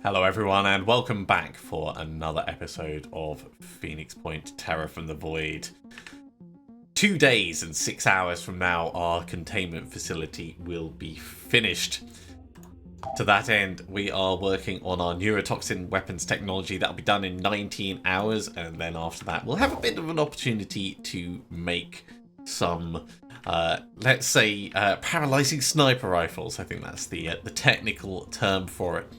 Hello everyone and welcome back for another episode of Phoenix Point Terror from the Void. 2 days and 6 hours from now our containment facility will be finished. To that end, we are working on our neurotoxin weapons technology. That'll be done in 19 hours, and then after that we'll have a bit of an opportunity to make some let's say paralyzing sniper rifles. I think that's the technical term for it.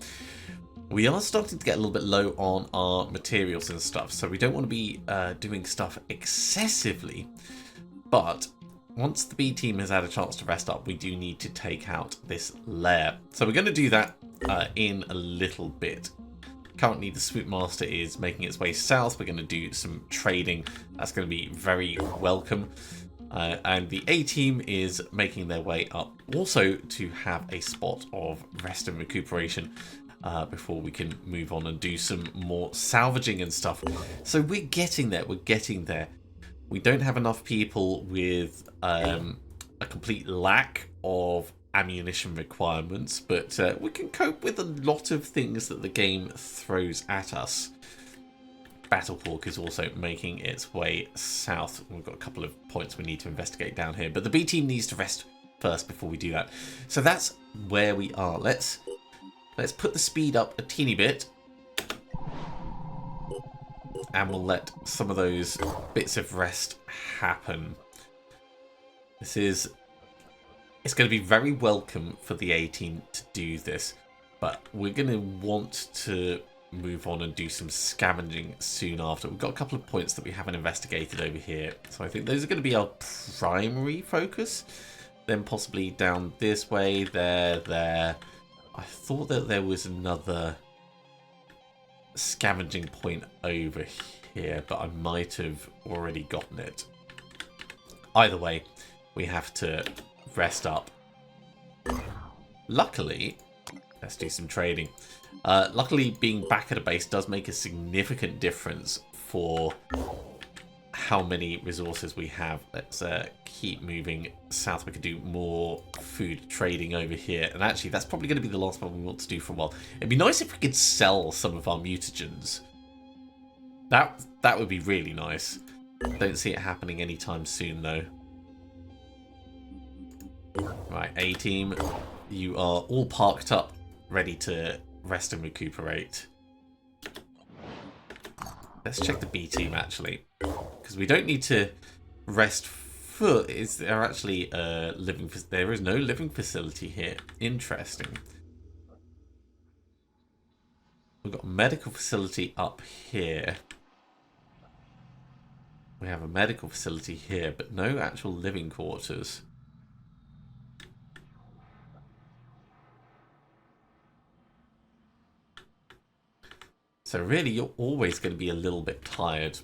We are starting to get a little bit low on our materials and stuff, so we don't want to be doing stuff excessively. But once the B team has had a chance to rest up, we do need to take out this lair. So we're going to do that in a little bit. Currently, the Swoopmaster is making its way south. We're going to do some trading. That's going to be very welcome. And the A team is making their way up also to have a spot of rest and recuperation. Before we can move on and do some more salvaging and stuff. So we're getting there, We don't have enough people with a complete lack of ammunition requirements, but we can cope with a lot of things that the game throws at us. Battlehawk is also making its way south. We've got a couple of points we need to investigate down here, but the B team needs to rest first before we do that. So that's where we are. Let's put the speed up a teeny bit. And we'll let some of those bits of rest happen. It's going to be very welcome for the A team to do this. But we're going to want to move on and do some scavenging soon after. We've got a couple of points that we haven't investigated over here. So I think those are going to be our primary focus. Then possibly down this way, there. I thought that there was another scavenging point over here, but I might have already gotten it. Either way, we have to rest up. Luckily, let's do some trading. Luckily, being back at a base does make a significant difference for how many resources we have. Let's keep moving south. We could do more food trading over here, and actually that's probably going to be the last one we want to do for a while. It'd be nice if we could sell some of our mutagens. That would be really nice. Don't see it happening anytime soon though. Right, A team, you are all parked up, ready to rest and recuperate. Let's check the B team actually, because we don't need to rest. Is there actually a living? There is no living facility here. Interesting. We've got a medical facility up here. We have a medical facility here, but no actual living quarters. So really, you're always going to be a little bit tired.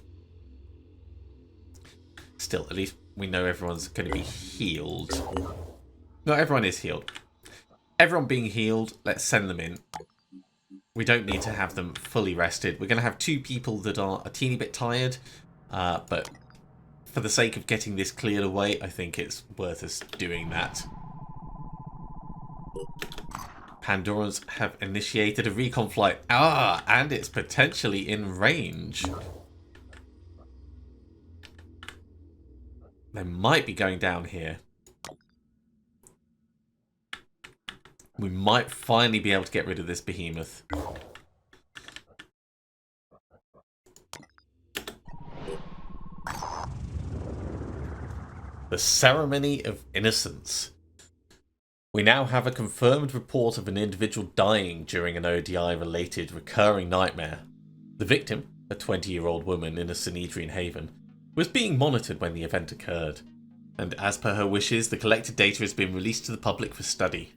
Still, at least we know everyone's going to be healed. Not everyone is healed. Everyone being healed, let's send them in. We don't need to have them fully rested. We're going to have 2 people that are a teeny bit tired. But for the sake of getting this cleared away, I think it's worth us doing that. Pandorans have initiated a recon flight. And it's potentially in range. They might be going down here. We might finally be able to get rid of this behemoth. The Ceremony of Innocence. We now have a confirmed report of an individual dying during an ODI-related recurring nightmare. The victim, a 20-year-old woman in a Sanedrian haven, was being monitored when the event occurred, and as per her wishes, the collected data has been released to the public for study.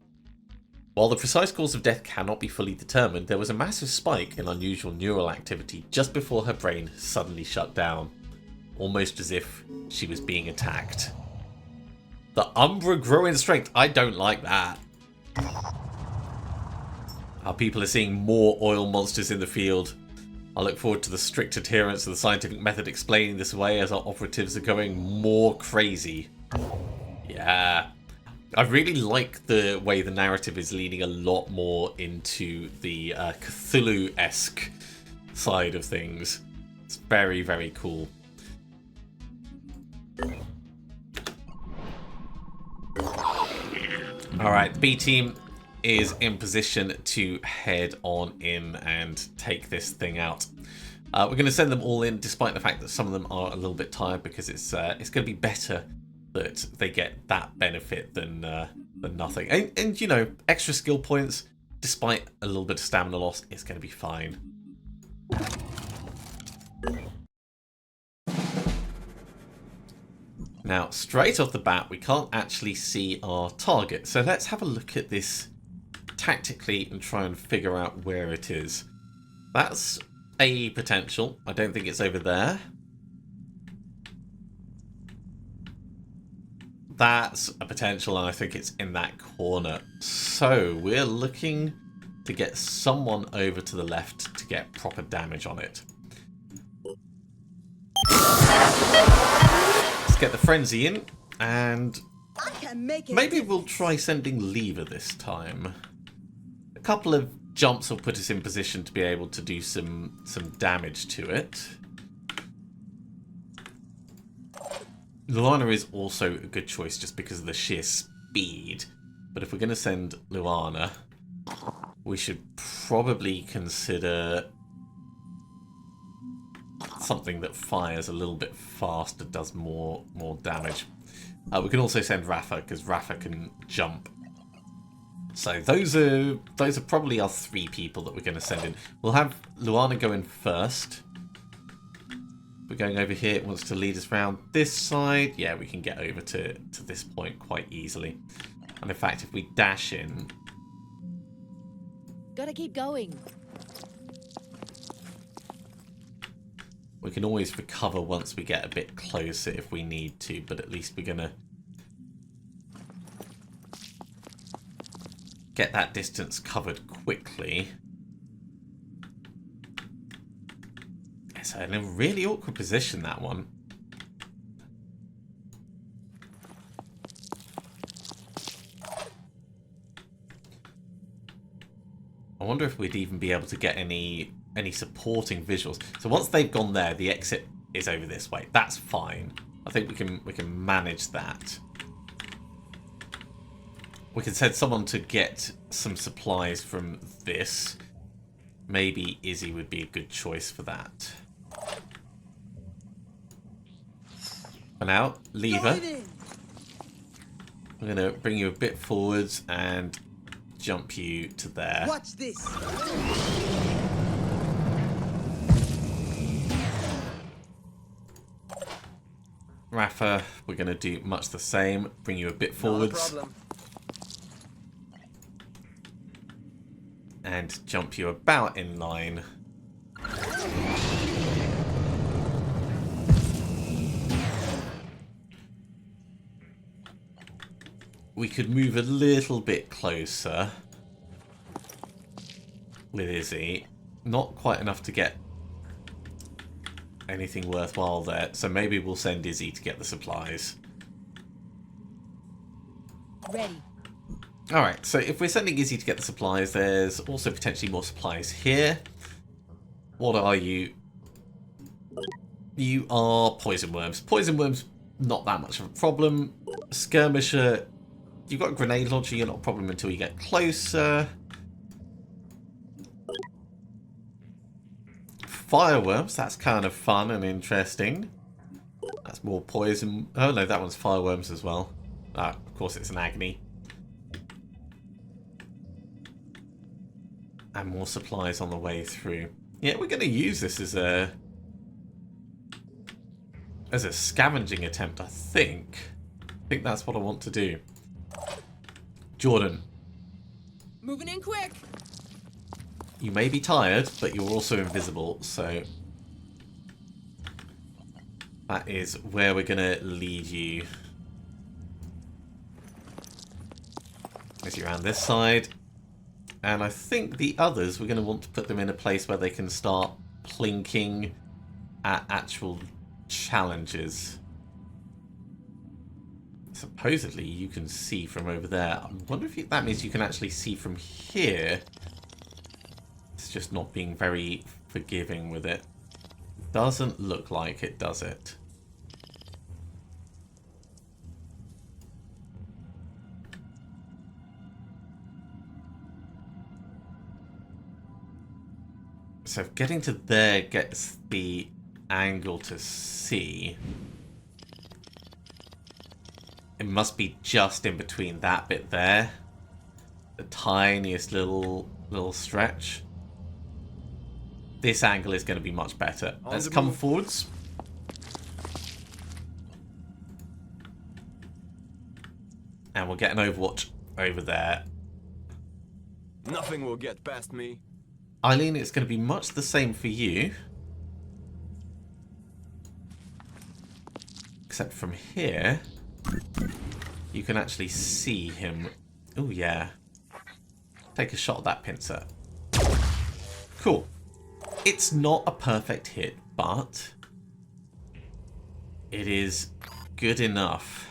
While the precise cause of death cannot be fully determined, there was a massive spike in unusual neural activity just before her brain suddenly shut down, almost as if she was being attacked. The Umbra grow in strength. I don't like that. Our people are seeing more oil monsters in the field. I look forward to the strict adherence to the scientific method explaining this away as our operatives are going more crazy. Yeah. I really like the way the narrative is leaning a lot more into the Cthulhu-esque side of things. It's very, very cool. Alright, the B team is in position to head on in and take this thing out. We're going to send them all in, despite the fact that some of them are a little bit tired, because it's going to be better that they get that benefit than nothing. And you know, extra skill points, despite a little bit of stamina loss, it's going to be fine. Now, straight off the bat, we can't actually see our target. So let's have a look at this tactically and try and figure out where it is. That's a potential. I don't think it's over there. That's a potential, and I think it's in that corner. So we're looking to get someone over to the left to get proper damage on it. Let's get the frenzy in, and maybe we'll try sending Lever this time. A couple of jumps will put us in position to be able to do some damage to it. Luana is also a good choice just because of the sheer speed. But if we're going to send Luana, we should probably consider something that fires a little bit faster, does more damage. We can also send Rafa, because Rafa can jump. So those are probably our 3 people that we're going to send in. We'll have Luana go in first. We're going over here. It wants to lead us around this side. Yeah, we can get over to this point quite easily. And in fact, if we dash in... Gotta keep going. We can always recover once we get a bit closer if we need to, but at least we're going to get that distance covered quickly. It's in a really awkward position, that one. I wonder if we'd even be able to get any supporting visuals. So once they've gone there, the exit is over this way. That's fine. I think we can manage that. We can send someone to get some supplies from this. Maybe Izzy would be a good choice for that. For now, Lever. I'm going to bring you a bit forwards and jump you to there. Watch this. Rafa, we're going to do much the same. Bring you a bit forwards. No problem. And jump you about in line. We could move a little bit closer with Izzy. Not quite enough to get anything worthwhile there. So maybe we'll send Izzy to get the supplies. Ready. Alright, so if we're sending Izzy to get the supplies, there's also potentially more supplies here. What are you? You are poison worms. Poison worms, not that much of a problem. Skirmisher, you've got a grenade launcher, you're not a problem until you get closer. Fireworms, that's kind of fun and interesting. That's more poison. Oh no, that one's fireworms as well. Of course it's an agony. And more supplies on the way through. Yeah, we're going to use this as a scavenging attempt, I think. I think that's what I want to do. Jordan. Moving in quick. You may be tired, but you're also invisible, so that is where we're going to lead you. As you're around this side. And I think the others, we're going to want to put them in a place where they can start plinking at actual challenges. Supposedly you can see from over there. I wonder if that means you can actually see from here. It's just not being very forgiving with it. Doesn't look like it, does it? So if getting to there gets the angle to see, it must be just in between that bit there. The tiniest little stretch. This angle is going to be much better. Let's come forwards. And we'll get an overwatch over there. Nothing will get past me. Eileen, it's going to be much the same for you. Except from here, you can actually see him. Oh, yeah. Take a shot at that pincer. Cool. It's not a perfect hit, but it is good enough.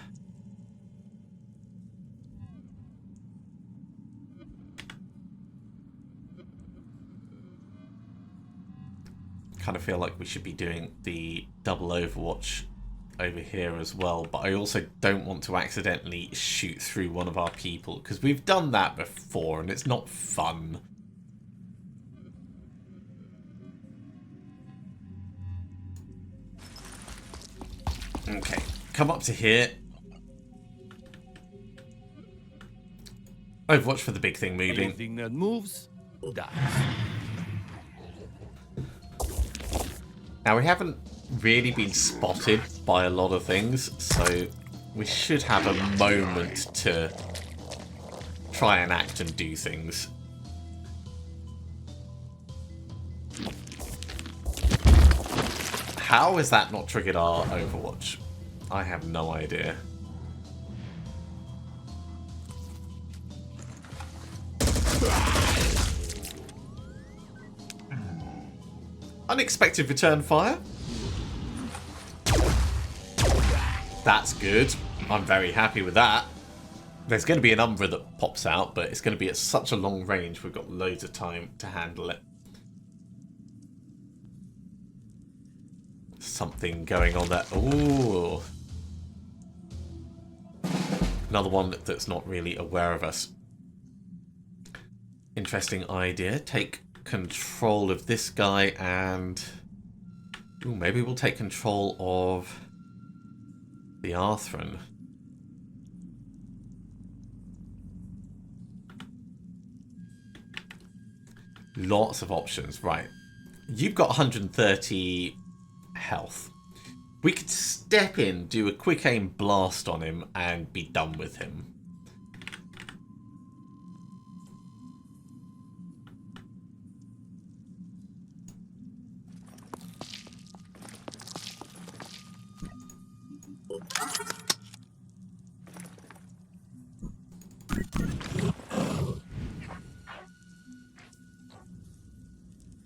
Kind of feel like we should be doing the double overwatch over here as well, but I also don't want to accidentally shoot through one of our people, because we've done that before and it's not fun. Okay, come up to here. Overwatch for the big thing moving. Anything that moves, dies. Now, we haven't really been spotted by a lot of things, so we should have a moment to try and act and do things. How has that not triggered our Overwatch? I have no idea. Unexpected return fire. That's good. I'm very happy with that. There's going to be an Umbra that pops out, but it's going to be at such a long range, we've got loads of time to handle it. Something going on there. Ooh. Another one that's not really aware of us. Interesting idea. Take control of this guy and... Ooh, maybe we'll take control of the Arthron. Lots of options. Right. You've got 130 health. We could step in, do a quick aim blast on him, and be done with him.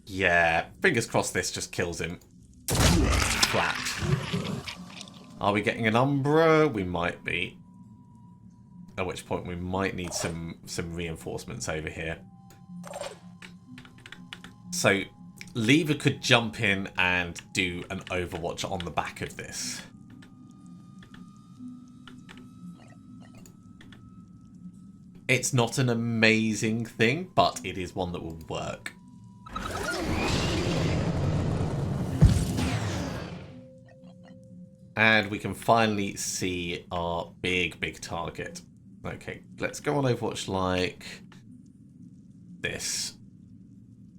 Yeah, fingers crossed this just kills him. Flat. Are we getting an Umbra? We might be. At which point we might need some reinforcements over here. So, Lever could jump in and do an Overwatch on the back of this. It's not an amazing thing, but it is one that will work. And we can finally see our big target. Okay, let's go on Overwatch like this.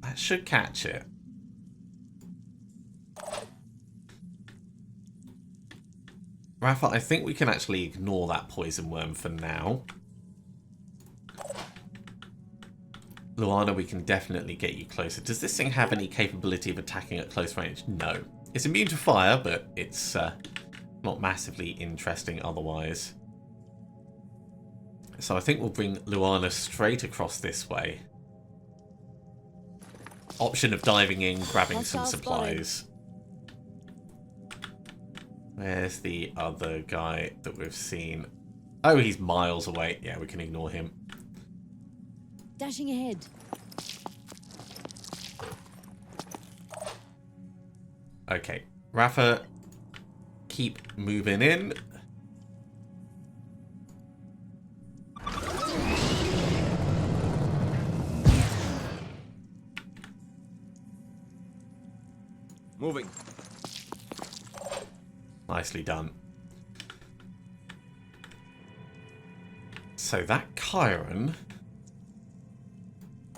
That should catch it. Rafa, I think we can actually ignore that poison worm for now. Luana, we can definitely get you closer. Does this thing have any capability of attacking at close range? No. It's immune to fire, but it's not massively interesting otherwise. So I think we'll bring Luana straight across this way. Option of diving in, grabbing some supplies. Where's the other guy that we've seen? Oh, he's miles away. Yeah, we can ignore him. Dashing ahead. Okay, Rafa, keep moving in. Moving. Nicely done. So that Chiron,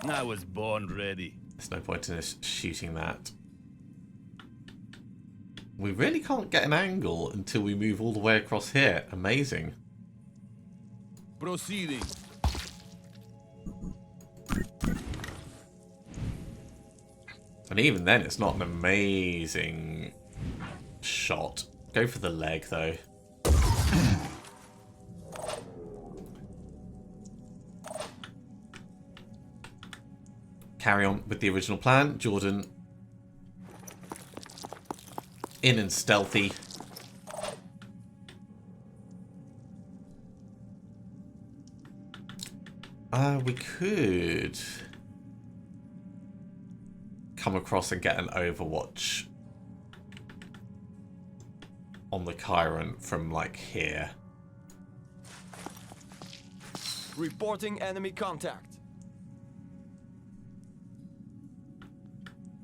I was born ready. there's no point in us shooting that. We really can't get an angle until we move all the way across here. Amazing. Proceeding. And even then, it's not an amazing shot. Go for the leg, though. Carry on with the original plan. Jordan in and stealthy. We could come across and get an overwatch on the Chiron from, like, here. Reporting enemy contact.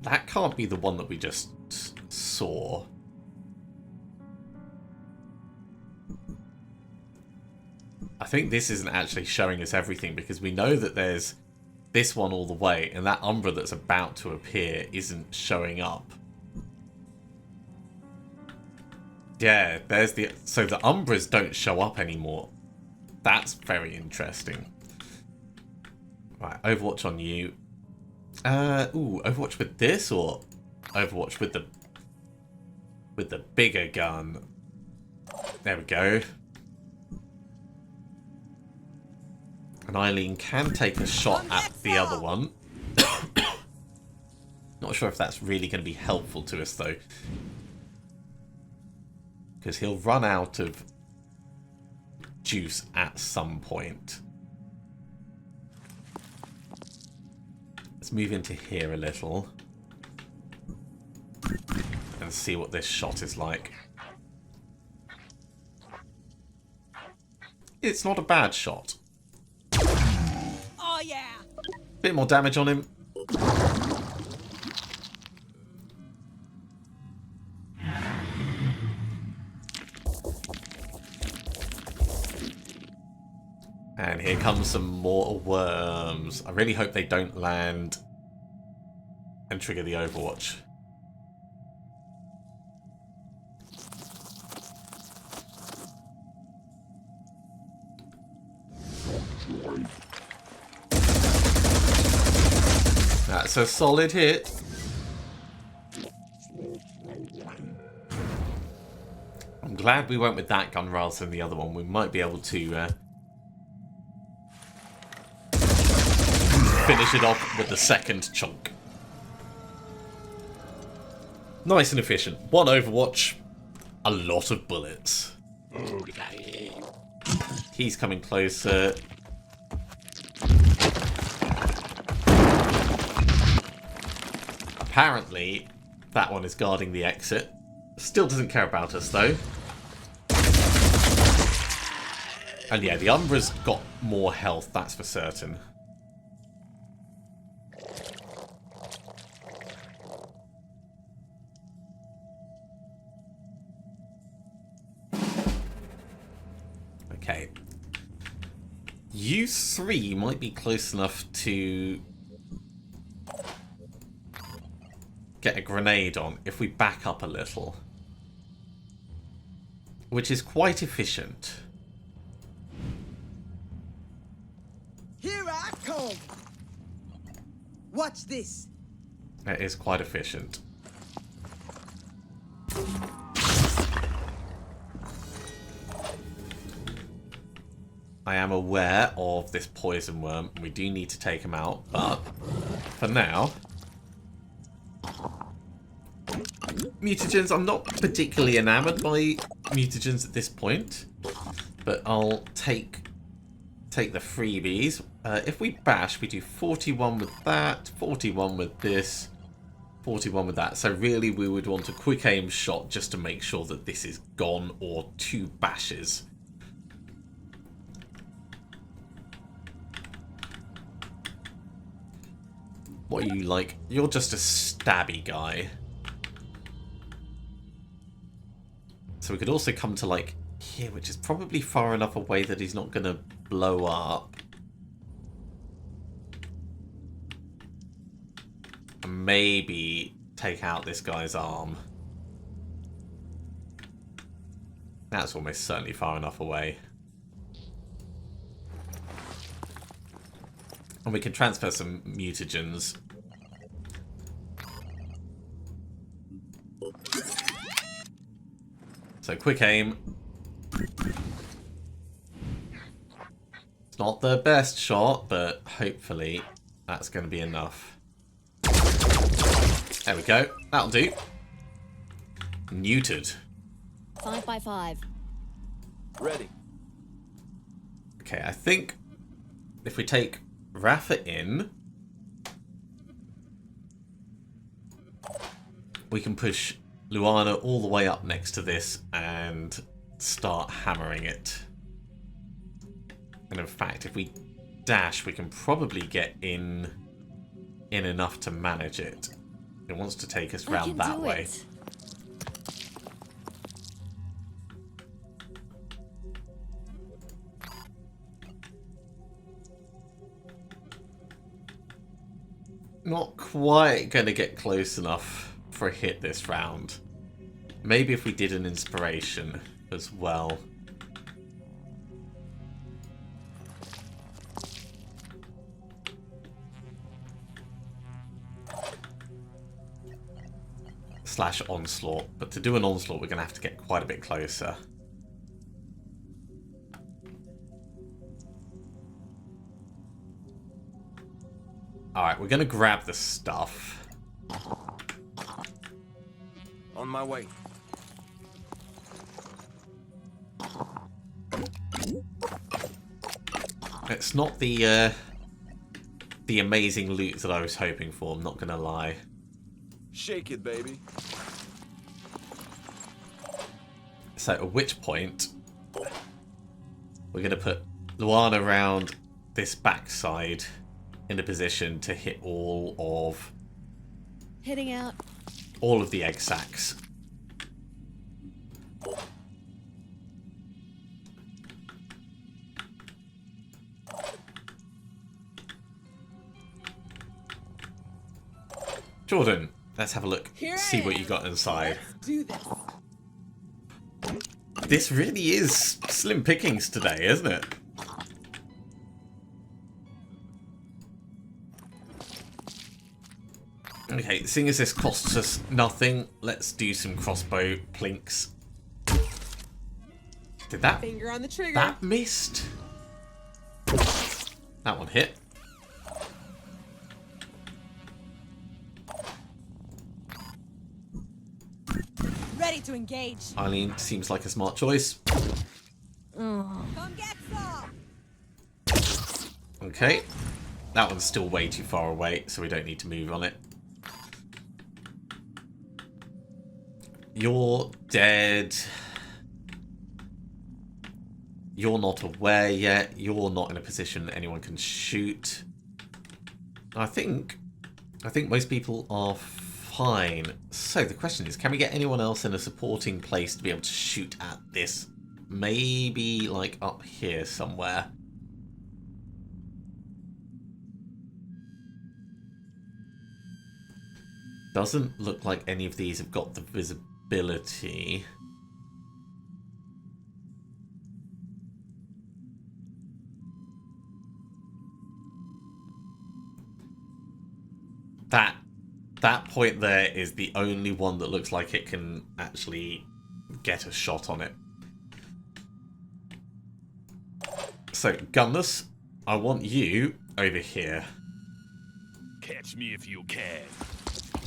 That can't be the one that we just saw. I think this isn't actually showing us everything, because we know that there's this one all the way, and that Umbra that's about to appear isn't showing up. Yeah, there's the... So the Umbras don't show up anymore. That's very interesting. Right, Overwatch on you. Ooh, Overwatch with this, or Overwatch with the bigger gun? There we go. And Eileen can take a shot at the other one. Not sure if that's really going to be helpful to us, though. Because he'll run out of juice at some point. Let's move into here a little. And see what this shot is like. It's not a bad shot. Oh yeah. Bit more damage on him. And here comes some more worms. I really hope they don't land and trigger the Overwatch. That's a solid hit. I'm glad we went with that gun rather than the other one. We might be able to finish it off with the second chunk. Nice and efficient. One Overwatch, a lot of bullets. He's coming closer. Apparently, that one is guarding the exit. Still doesn't care about us, though. And yeah, the Umbra's got more health, that's for certain. Okay. You three might be close enough to get a grenade on if we back up a little. Which is quite efficient. Here I come! Watch this! It is quite efficient. I am aware of this poison worm. We do need to take him out, but for now... Mutagens, I'm not particularly enamoured by mutagens at this point. but I'll take the freebies. If we bash, we do 41 with that, 41 with this, 41 with that. So really we would want a quick aim shot just to make sure that this is gone, or 2 bashes. What are you like? You're just a stabby guy. So we could also come to like here, which is probably far enough away that he's not going to blow up. And maybe take out this guy's arm. That's almost certainly far enough away. And we can transfer some mutagens. So quick aim. It's not the best shot, but hopefully that's going to be enough. There we go. That'll do. Neutered. 5 by 5. Ready. Okay, I think if we take Rafa in, we can push Luana all the way up next to this and start hammering it. And in fact, if we dash, we can probably get in enough to manage it. It wants to take us round that way. Not quite going to get close enough for a hit this round. Maybe if we did an inspiration as well. Slash onslaught. But to do an onslaught, we're going to have to get quite a bit closer. Alright, we're going to grab the stuff. On my way. It's not the amazing loot that I was hoping for, I'm not going to lie. Shake it, baby. So at which point, we're going to put Luana around this backside in a position to hit Heading out. all of the egg sacs. Jordan, let's have a look. Here I See what am. you got inside. Let's do this. This really is slim pickings today, isn't it? Okay, seeing as this costs us nothing, let's do some crossbow plinks. Did that? Finger on the trigger. That missed. That one hit. Ready to engage. Eileen seems like a smart choice. Oh. Come get some. Okay. That one's still way too far away, so we don't need to move on it. You're dead. You're not aware yet. You're not in a position that anyone can shoot. I think most people are fine. So the question is, can we get anyone else in a supporting place to be able to shoot at this? Maybe like up here somewhere. Doesn't look like any of these have got the visibility. That point there is the only one that looks like it can actually get a shot on it. So, Gunless, I want you over here. Catch me if you can.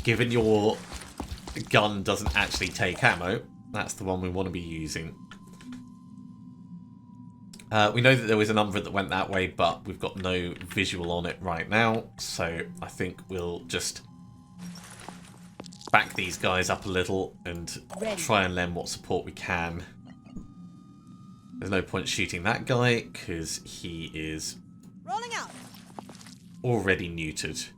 Given your gun doesn't actually take ammo, that's the one we want to be using. We know that there was an Umbra that went that way, but we've got no visual on it right now. So I think we'll just back these guys up a little and try and lend what support we can. There's no point shooting that guy because he is Rolling out. already neutered.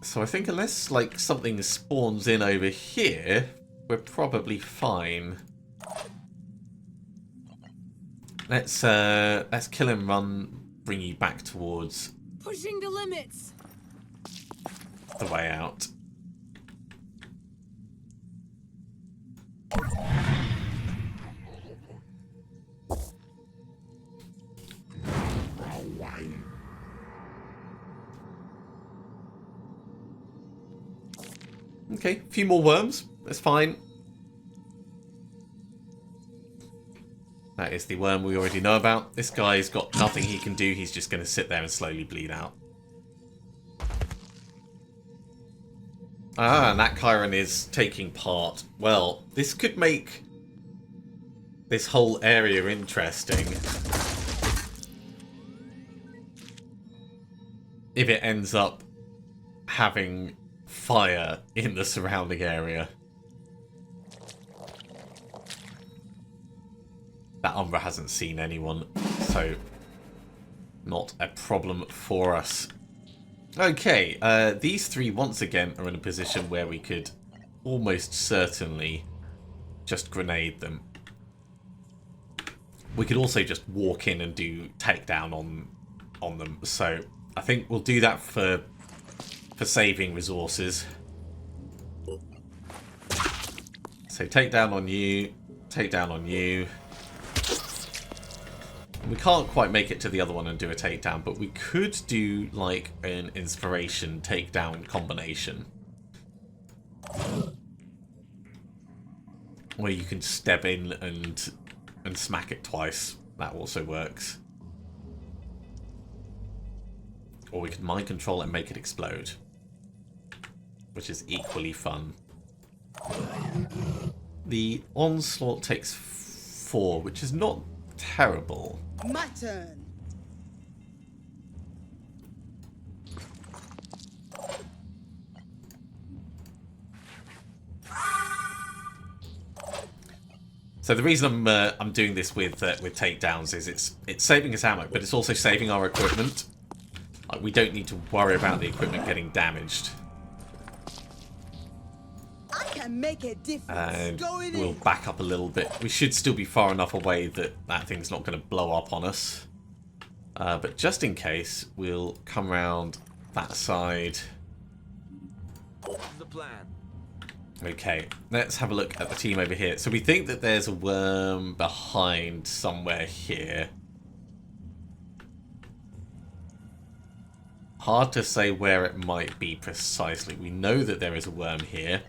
So I think unless like something spawns in over here, we're probably fine. Let's kill him, run, bring you back towards Pushing the limits. the way out. Okay, a few more worms. That's fine. That is the worm we already know about. This guy's got nothing he can do. He's just going to sit there and slowly bleed out. Ah, and that Chiron is taking part. Well, this could make this whole area interesting. If it ends up having fire in the surrounding area. That Umbra hasn't seen anyone, so not a problem for us. Okay, these three once again are in a position where we could almost certainly just grenade them. We could also just walk in and do takedown on them, so I think we'll do that for saving resources. So take down on you, take down on you. We can't quite make it to the other one and do a takedown, but we could do like an inspiration takedown combination. Where you can step in and smack it twice. That also works. Or we could mind control it and make it explode. Which is equally fun. The onslaught takes 4, which is not terrible. My turn. So the reason I'm doing this with takedowns is it's saving us ammo, but it's also saving our equipment. Like, we don't need to worry about the equipment getting damaged. I can make a difference. And Going we'll in. back up a little bit. We should still be far enough away that that thing's not going to blow up on us. But just in case, we'll come around that side. What's the plan? Okay, let's have a look at the team over here. So we think that there's a worm behind somewhere here. Hard to say where it might be precisely. We know that there is a worm here.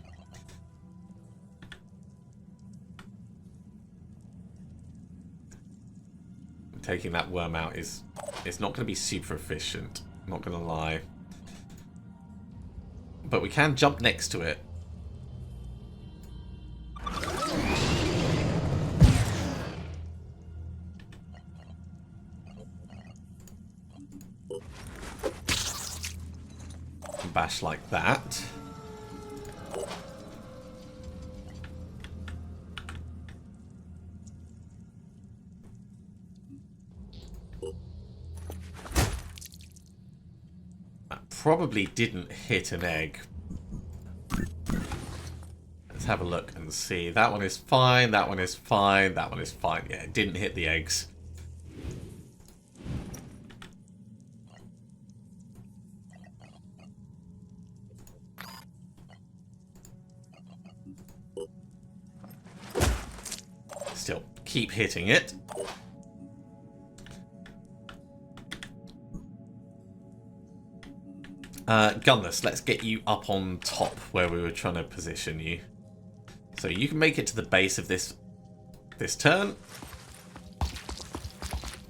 Taking that worm out is not going to be super efficient. Not going to lie. But we can jump next to it. Bash like that. That probably didn't hit an egg. Let's have a look and see. That one is fine, that one is fine, that one is fine. Yeah, it didn't hit the eggs. Still, keep hitting it. Gunless, let's get you up on top where we were trying to position you. So you can make it to the base of this turn.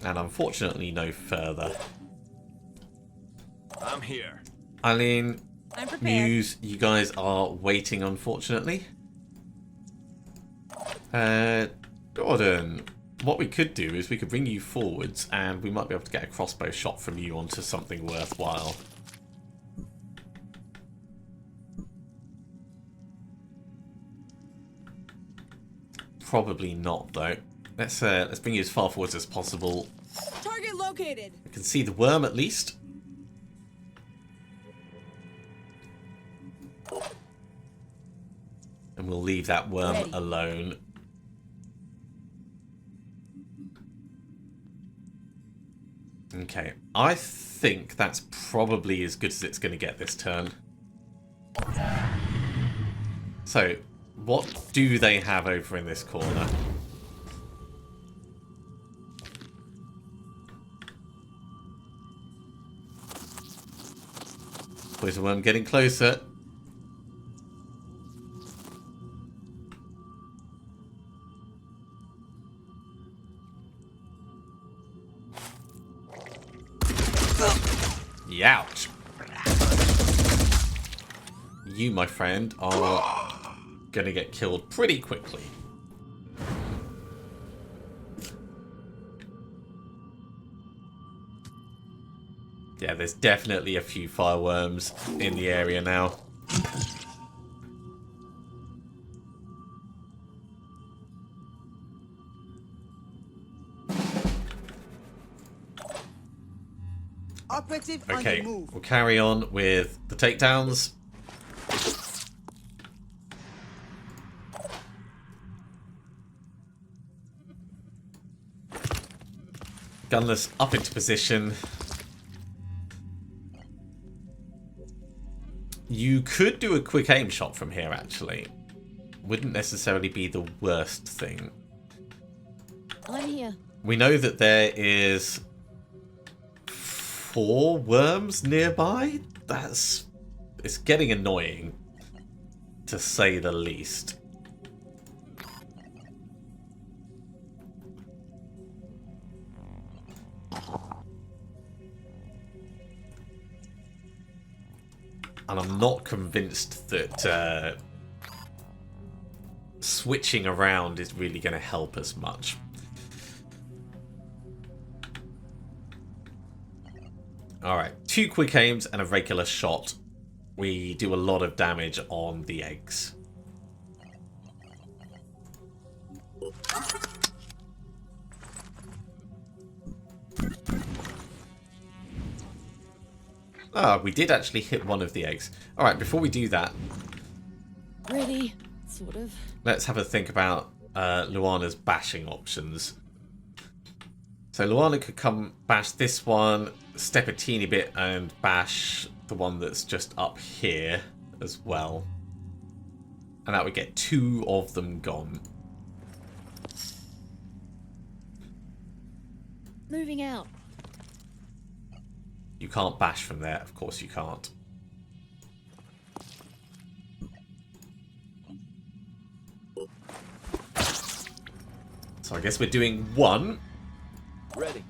And unfortunately no further. I'm here. Eileen, I'm prepared. Muse, you guys are waiting unfortunately. Gordon, what we could do is we could bring you forwards and we might be able to get a crossbow shot from you onto something worthwhile. Probably not, though. Let's bring you as far forwards as possible. Target located. I can see the worm at least. And we'll leave that worm alone. Okay, I think that's probably as good as it's going to get this turn. So, what do they have over in this corner? Poison worm getting closer. Youch. You, my friend, are gonna get killed pretty quickly. Yeah, there's definitely a few fireworms in the area now. Operative on Okay, the move. we'll carry on with the takedowns. Gunless up into position. You could do a quick aim shot from here, actually. Wouldn't necessarily be the worst thing. I'm here. We know that there is 4 worms nearby. It's getting annoying, to say the least. And I'm not convinced that switching around is really going to help us much. Alright, 2 quick aims and a regular shot. We do a lot of damage on the eggs. Ah, we did actually hit one of the eggs. Alright, before we do that, Ready, sort of. let's have a think about Luana's bashing options. So Luana could come bash this one, step a teeny bit and bash the one that's just up here as well. And that would get 2 of them gone. Moving out. You can't bash from there, of course you can't. So I guess we're doing 1. Ready.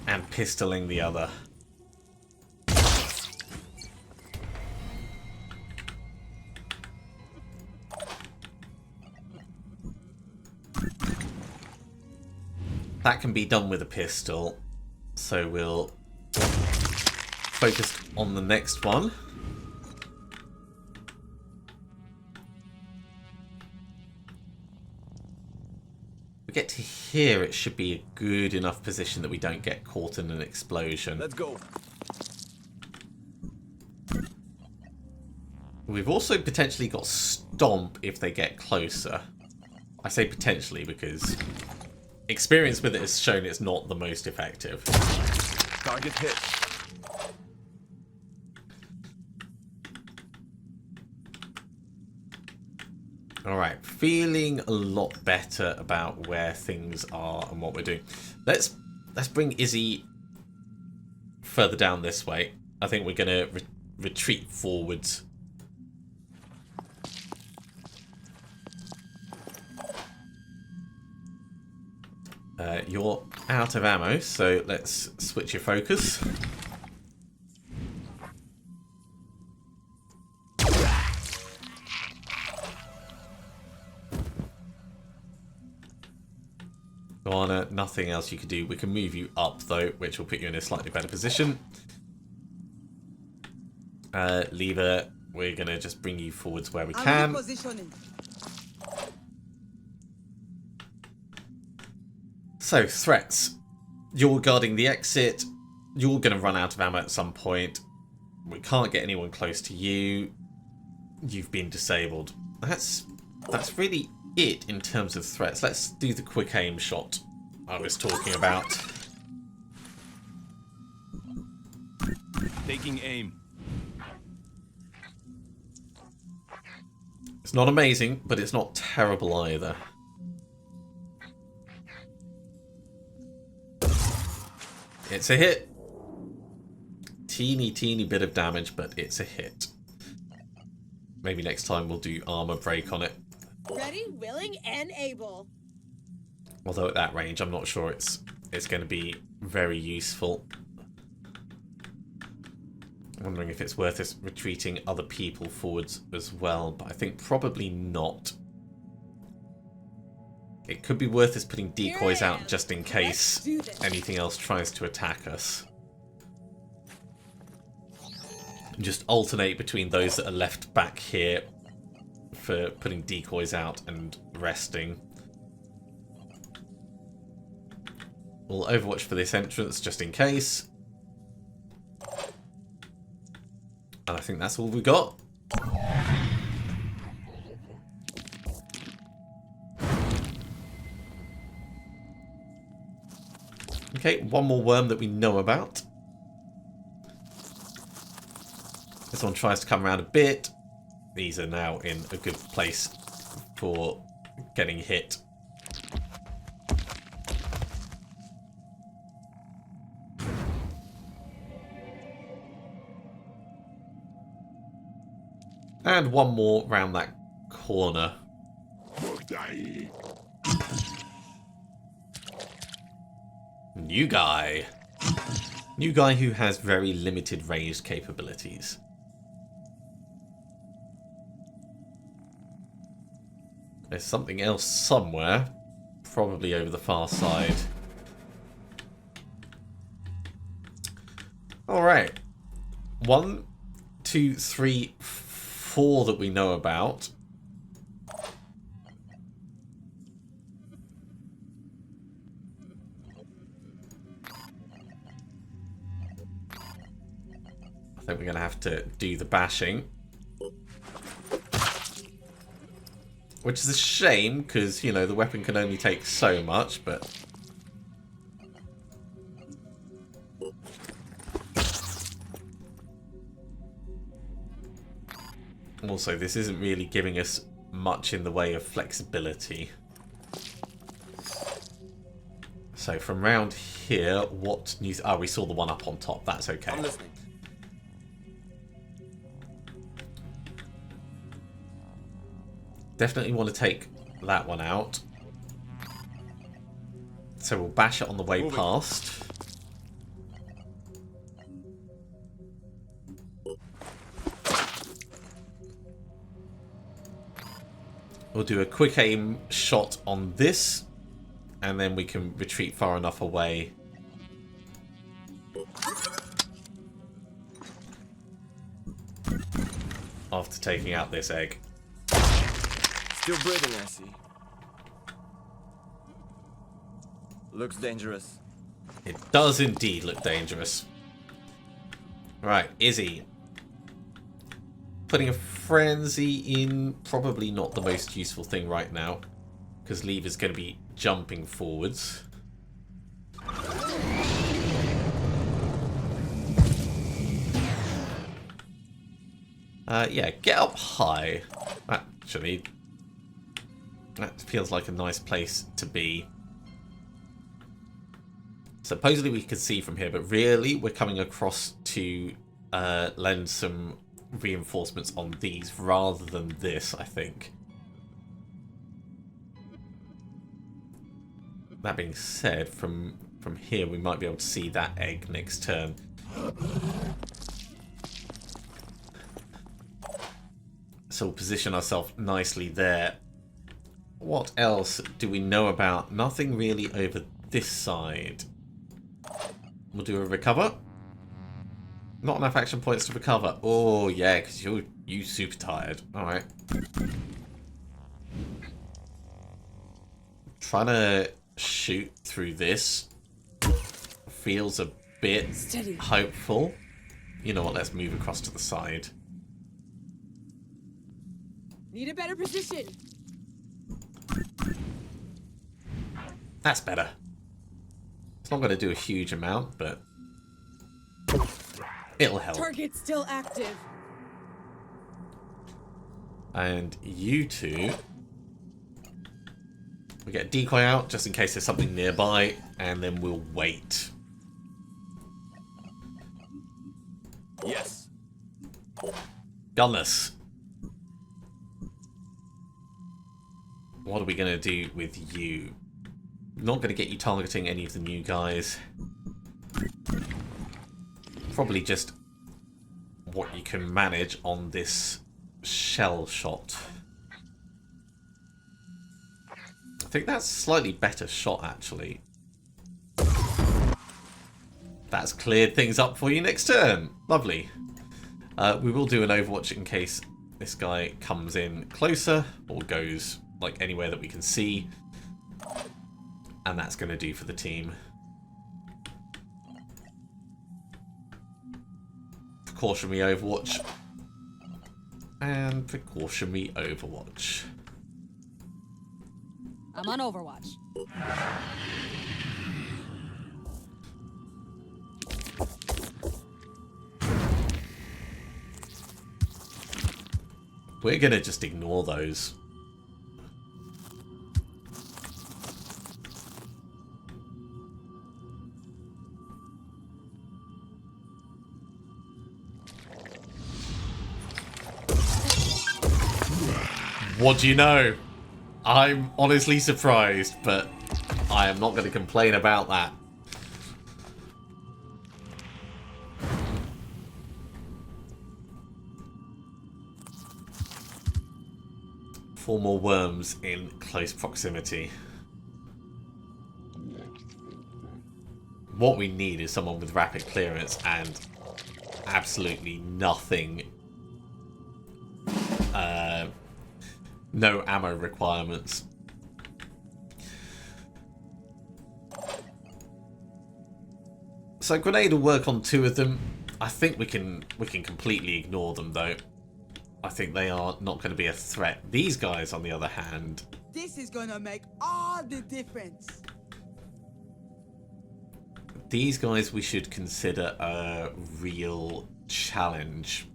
And pistoling the other. That can be done with a pistol, so we'll focus on the next one. We get to here, it should be a good enough position that we don't get caught in an explosion. Let's go. We've also potentially got Stomp if they get closer. I say potentially because experience with it has shown it's not the most effective. Target hit. Alright, feeling a lot better about where things are and what we're doing. Let's bring Izzy further down this way. I think we're going to retreat forwards. You're out of ammo, so let's switch your focus. Guana, nothing else you could do. We can move you up, though, which will put you in a slightly better position. Lever, we're going to just bring you forwards where we can. Repositioning. So, threats. You're guarding the exit. You're going to run out of ammo at some point. We can't get anyone close to you. You've been disabled. That's really it in terms of threats. Let's do the quick aim shot I was talking about. Taking aim. It's not amazing, but it's not terrible either. It's a hit. Teeny bit of damage, but it's a hit. Maybe next time we'll do armor break on it. Ready, willing, and able. Although at that range, I'm not sure it's going to be very useful. I'm wondering if it's worth us retreating other people forwards as well, but I think probably not. It could be worth us putting decoys out just in case anything else tries to attack us. And just alternate between those that are left back here for putting decoys out and resting. We'll overwatch for this entrance just in case. And I think that's all we got. Okay, one more worm that we know about. This one tries to come around a bit. These are now in a good place for getting hit. And one more round that corner. New guy. New guy who has very limited ranged capabilities. There's something else somewhere. Probably over the far side. Alright. 1, 2, 3, 4 that we know about. I think we're going to have to do the bashing. Which is a shame, because, you know, the weapon can only take so much, but... Also, this isn't really giving us much in the way of flexibility. So, from round here, what news... Oh, we saw the one up on top. That's okay. I'm listening. Definitely want to take that one out. So we'll bash it on the way past. We'll do a quick aim shot on this, and then we can retreat far enough away. After taking out this egg. Still breathing, I see. Looks dangerous. It does indeed look dangerous. Right, Izzy. Putting a frenzy in, probably not the most useful thing right now, because Lever's going to be jumping forwards. Yeah, get up high. Actually, that feels like a nice place to be. Supposedly we can see from here, but really we're coming across to lend some reinforcements on these rather than this, I think. That being said, from here we might be able to see that egg next turn. So we'll position ourselves nicely there. What else do we know about? Nothing really over this side. We'll do a recover. Not enough action points to recover. Oh, yeah, because you super tired. Alright. Trying to shoot through this feels a bit Steady. hopeful. You know what, let's move across to the side. Need a better position. That's better. It's not going to do a huge amount, but it'll help. Target still active. And you two, we get a decoy out just in case there's something nearby, and then we'll wait. Yes. Gunless. What are we going to do with you? Not going to get you targeting any of the new guys. Probably just what you can manage on this shell shot. I think that's a slightly better shot, actually. That's cleared things up for you next turn. Lovely. We will do an Overwatch in case this guy comes in closer or goes like anywhere that we can see. And that's going to do for the team. Precautionary Overwatch. And precautionary Overwatch. I'm on Overwatch. We're going to just ignore those. What do you know? I'm honestly surprised, but I am not going to complain about that. Four more worms in close proximity. What we need is someone with rapid clearance and absolutely nothing. No ammo requirements. So grenade will work on two of them. I think we can completely ignore them though. I think they are not going to be a threat. These guys, on the other hand, This is gonna make all the difference. these guys we should consider a real challenge.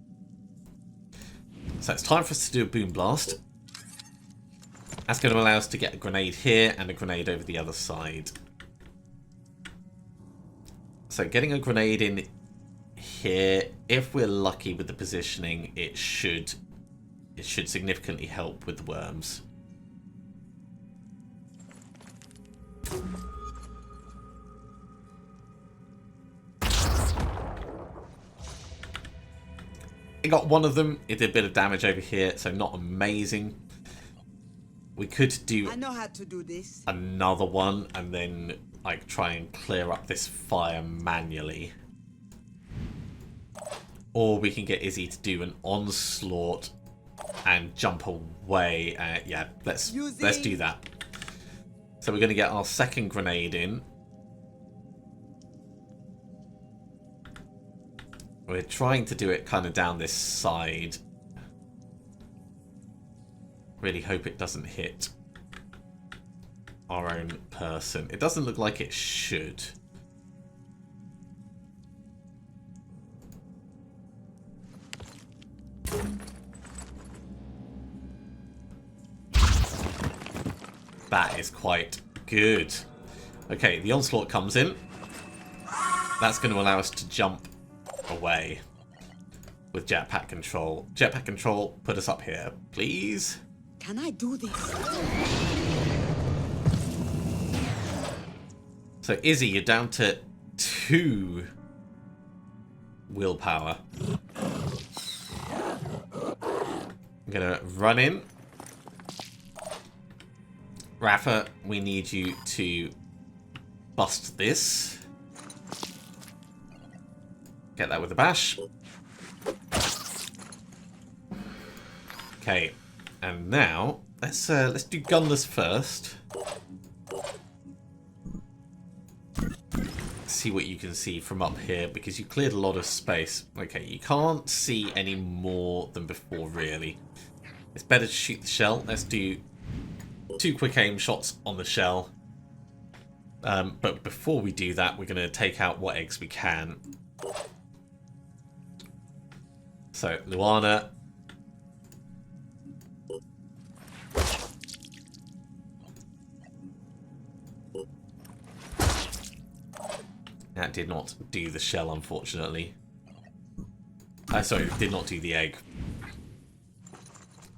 So it's time for us to do a boom blast. That's going to allow us to get a grenade here and a grenade over the other side. So getting a grenade in here, if we're lucky with the positioning, it should significantly help with the worms. It got one of them. It did a bit of damage over here, so not amazing. We could do I know how to do this. another one and then like try and clear up this fire manually. Or we can get Izzy to do an onslaught and jump away. Yeah, let's do that. So we're going to get our second grenade in. We're trying to do it kind of down this side. Really hope it doesn't hit our own person. It doesn't look like it should. That is quite good. Okay, the onslaught comes in. That's going to allow us to jump away with jetpack control. Jetpack control, put us up here, please. Can I do this? So Izzy, you're down to 2 willpower. I'm gonna run in. Rafa, we need you to bust this. Get that with a bash. Okay, and now let's do gunless first. See what you can see from up here, because you cleared a lot of space. Okay, you can't see any more than before, really. It's better to shoot the shell. Let's do 2 quick aim shots on the shell. But before we do that, we're going to take out what eggs we can. So, Luana. That did not do the shell, unfortunately. Sorry, did not do the egg.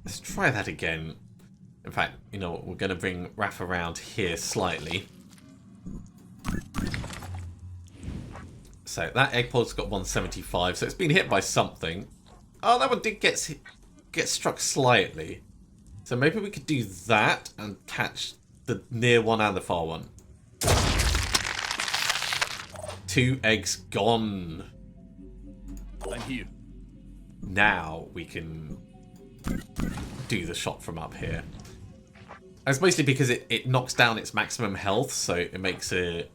Let's try that again. In fact, you know what? We're going to bring Raph around here slightly. So that egg pod's got 175, so it's been hit by something. Oh, that one did get struck slightly. So maybe we could do that and catch the near one and the far one. 2 eggs gone. I'm here. Now we can do the shot from up here. It's mostly because it knocks down its maximum health, so it makes a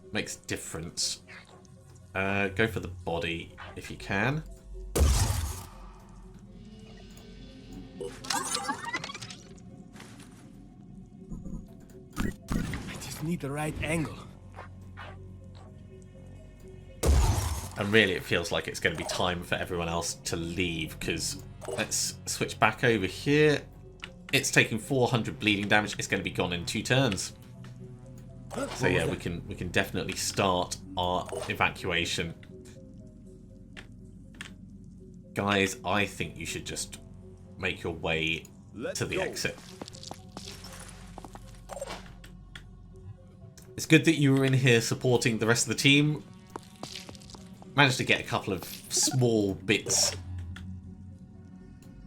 difference. Go for the body if you can. I just need the right angle. And really, it feels like it's going to be time for everyone else to leave, because let's switch back over here. It's taking 400 bleeding damage. It's going to be gone in 2 turns. So yeah, we can definitely start our evacuation. Guys, I think you should just make your way to the exit. It's good that you were in here supporting the rest of the team. Managed to get a couple of small bits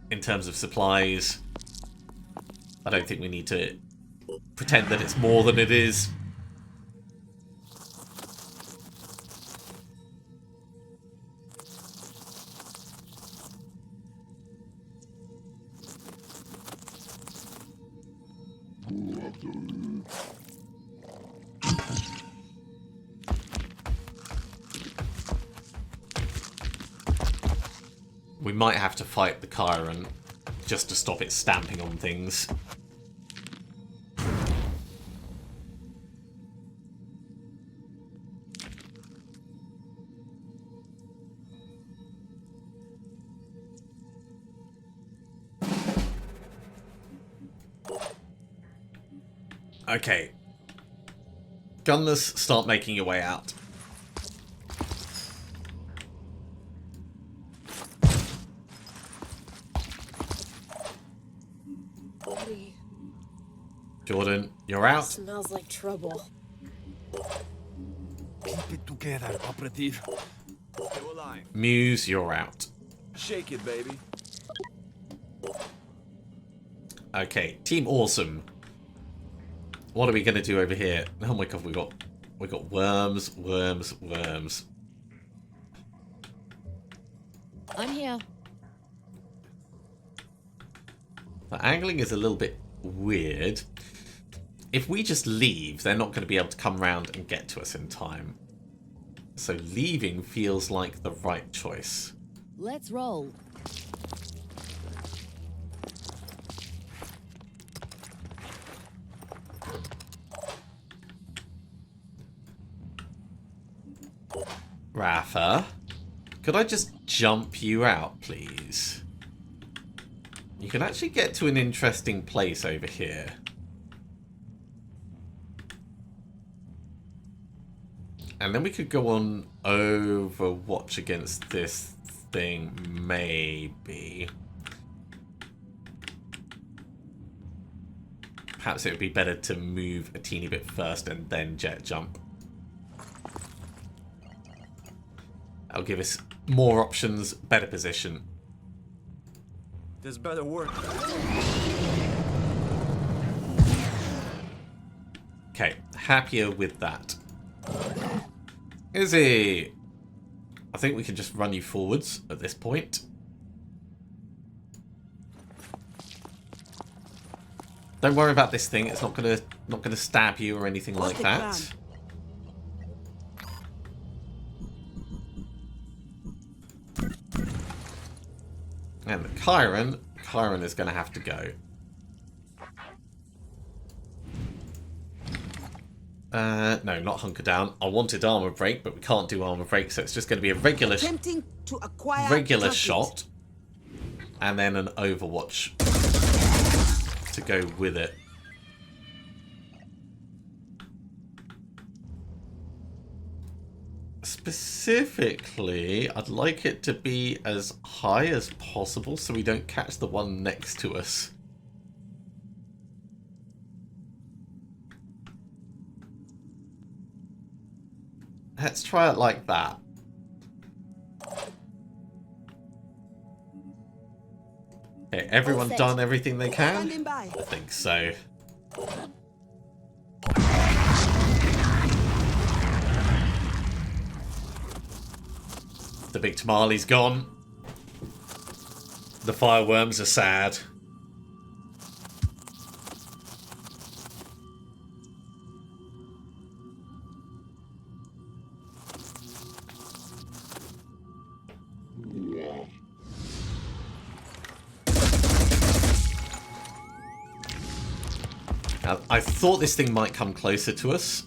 in terms of supplies. I don't think we need to pretend that it's more than it is. We might have to fight the Chiron just to stop it stamping on things. Okay. Gunless, start making your way out. Jordan, you're out. Smells like trouble. Keep it together, operative. Still alive. Muse, you're out. Shake it, baby. Okay, Team Awesome. What are we gonna do over here? Oh my god, we got worms. I'm here. The angling is a little bit weird. If we just leave, they're not going to be able to come round and get to us in time. So leaving feels like the right choice. Let's roll. Rafa, could I just jump you out, please? You can actually get to an interesting place over here. And then we could go on Overwatch against this thing, maybe. Perhaps it would be better to move a teeny bit first and then jet jump. That'll give us more options, better position. This better work. Okay, happier with that. Izzy! I think we can just run you forwards at this point. Don't worry about this thing. It's not gonna stab you or anything like that. And the Chiron is gonna have to go. No, not hunker down. I wanted armor break, but we can't do armor break, so it's just going to be a regular shot, and then an Overwatch to go with it. Specifically, I'd like it to be as high as possible so we don't catch the one next to us. Let's try it like that. Okay, everyone done everything they can? I think so. The big tamale's gone. The fireworms are sad. I thought this thing might come closer to us.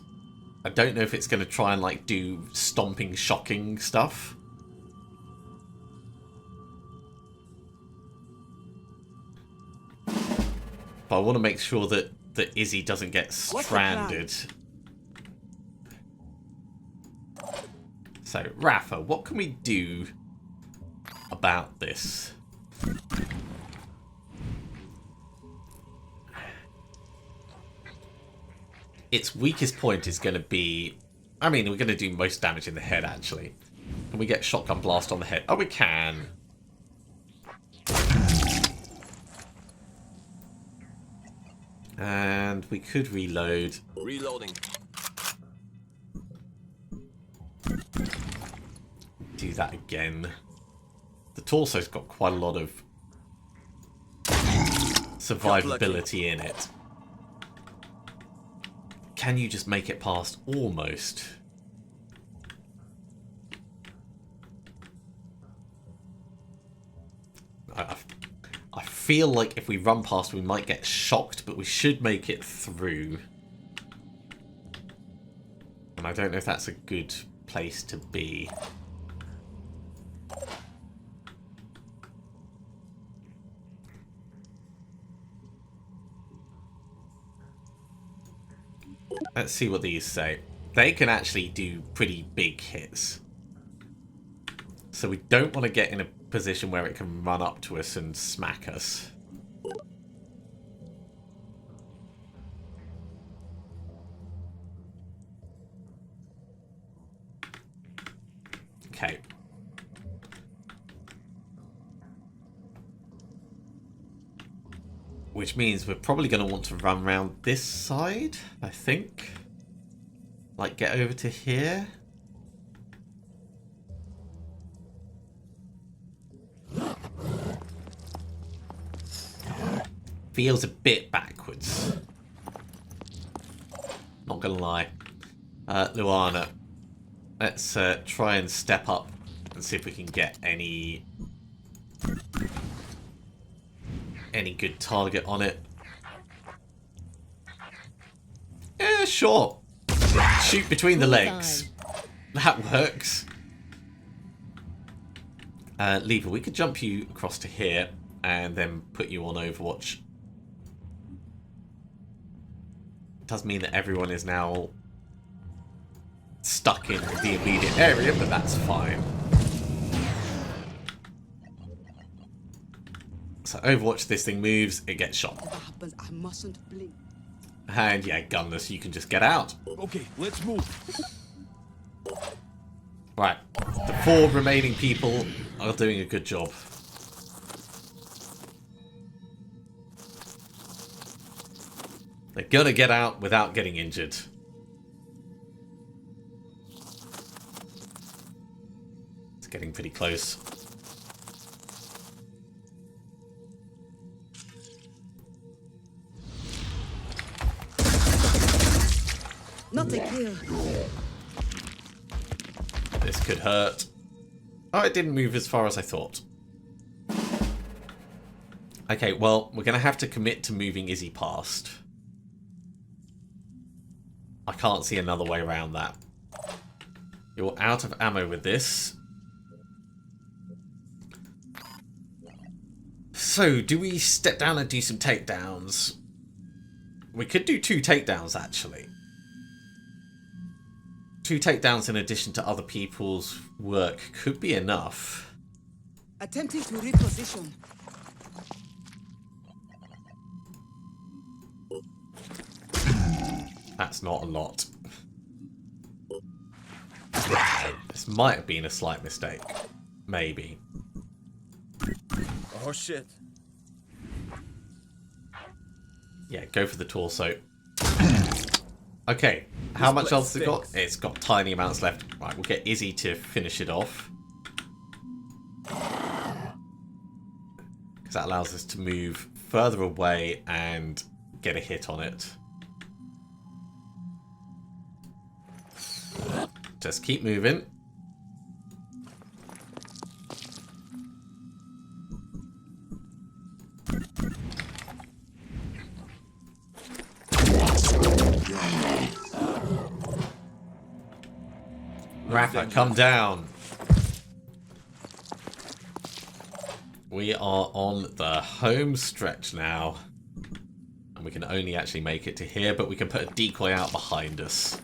I don't know if it's going to try and like do stomping, shocking stuff. But I want to make sure that Izzy doesn't get stranded. So, Rafa, what can we do about this? Its weakest point is going to be... I mean, we're going to do most damage in the head, actually. Can we get shotgun blast on the head? Oh, we can. And we could reload. Reloading. Do that again. The torso's got quite a lot of survivability in it. Can you just make it past almost? I feel like if we run past we might get shocked, but we should make it through. And I don't know if that's a good place to be. Let's see what these say. They can actually do pretty big hits. So we don't want to get in a position where it can run up to us and smack us. Okay. Which means we're probably going to want to run around this side, I think. Like, get over to here. Feels a bit backwards. Not going to lie. Luana, let's try and step up and see if we can get any good target on it. Yeah, sure. Shoot between the legs. That works. Lever, we could jump you across to here and then put you on Overwatch. It does mean that everyone is now stuck in the immediate area, but that's fine. So Overwatch, this thing moves, it gets shot. What happens? I mustn't blink. And yeah, gunless, you can just get out. Okay, let's move. Right, the 4 remaining people are doing a good job. They're gonna get out without getting injured. It's getting pretty close. Not a kill. This could hurt. Oh, it didn't move as far as I thought. Okay, well, we're going to have to commit to moving Izzy past. I can't see another way around that. You're out of ammo with this. So, do we step down and do some takedowns? We could do 2 takedowns, actually. 2 takedowns in addition to other people's work could be enough. Attempting to reposition. That's not a lot. This might have been a slight mistake. Maybe. Oh shit. Yeah, go for the torso. Okay, how much else has it got? It's got tiny amounts left. Right, we'll get Izzy to finish it off. Because that allows us to move further away and get a hit on it. Just keep moving. Rafa, come down. We are on the home stretch now. And we can only actually make it to here, but we can put a decoy out behind us.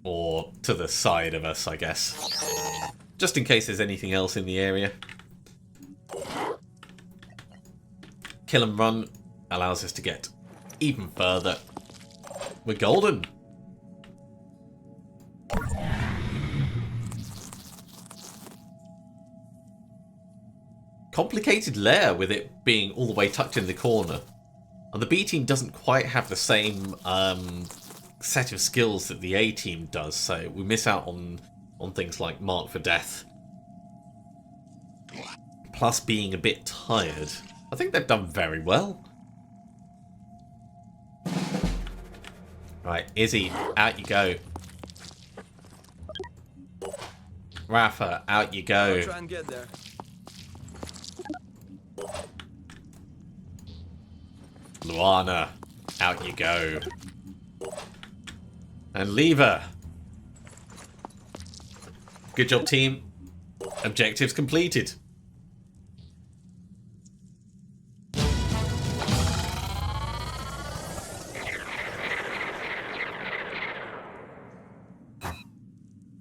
Or to the side of us, I guess. Just in case there's anything else in the area. Kill and run allows us to get even further. We're golden. Complicated lair with it being all the way tucked in the corner. And the B team doesn't quite have the same set of skills that the A team does, so we miss out on things like Mark for Death. Plus being a bit tired. I think they've done very well. Right, Izzy, out you go. Rafa, out you go. I'll try and get there. Luana, out you go. And Lever. Good job, team. Objectives completed.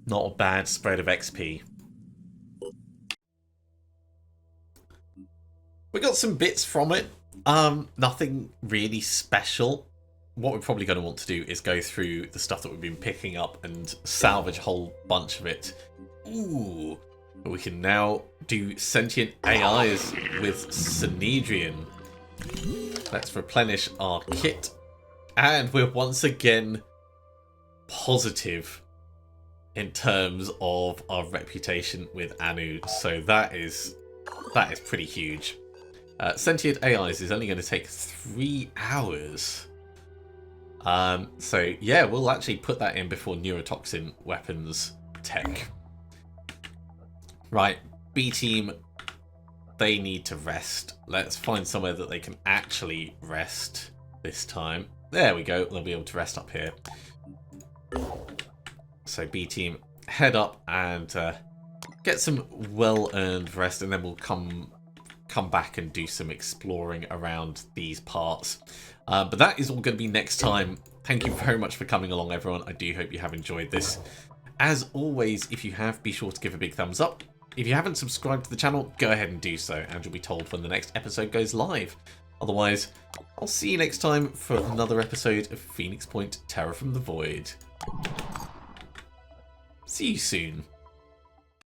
Not a bad spread of XP. We got some bits from it. Nothing really special. What we're probably going to want to do is go through the stuff that we've been picking up and salvage a whole bunch of it. Ooh. But we can now do sentient AIs with Synedrian. Let's replenish our kit. And we're once again positive in terms of our reputation with Anu, so that is pretty huge. Sentient AIs is only going to take 3 hours. So yeah, we'll actually put that in before neurotoxin weapons tech. Right, B team, they need to rest. Let's find somewhere that they can actually rest this time. There we go, they'll be able to rest up here. So B team, head up and get some well-earned rest, and then we'll come back and do some exploring around these parts. But that is all going to be next time. Thank you very much for coming along, everyone. I do hope you have enjoyed this. As always, if you have, be sure to give a big thumbs up. If you haven't subscribed to the channel, go ahead and do so, and you'll be told when the next episode goes live. Otherwise, I'll see you next time for another episode of Phoenix Point Terror from the Void. See you soon.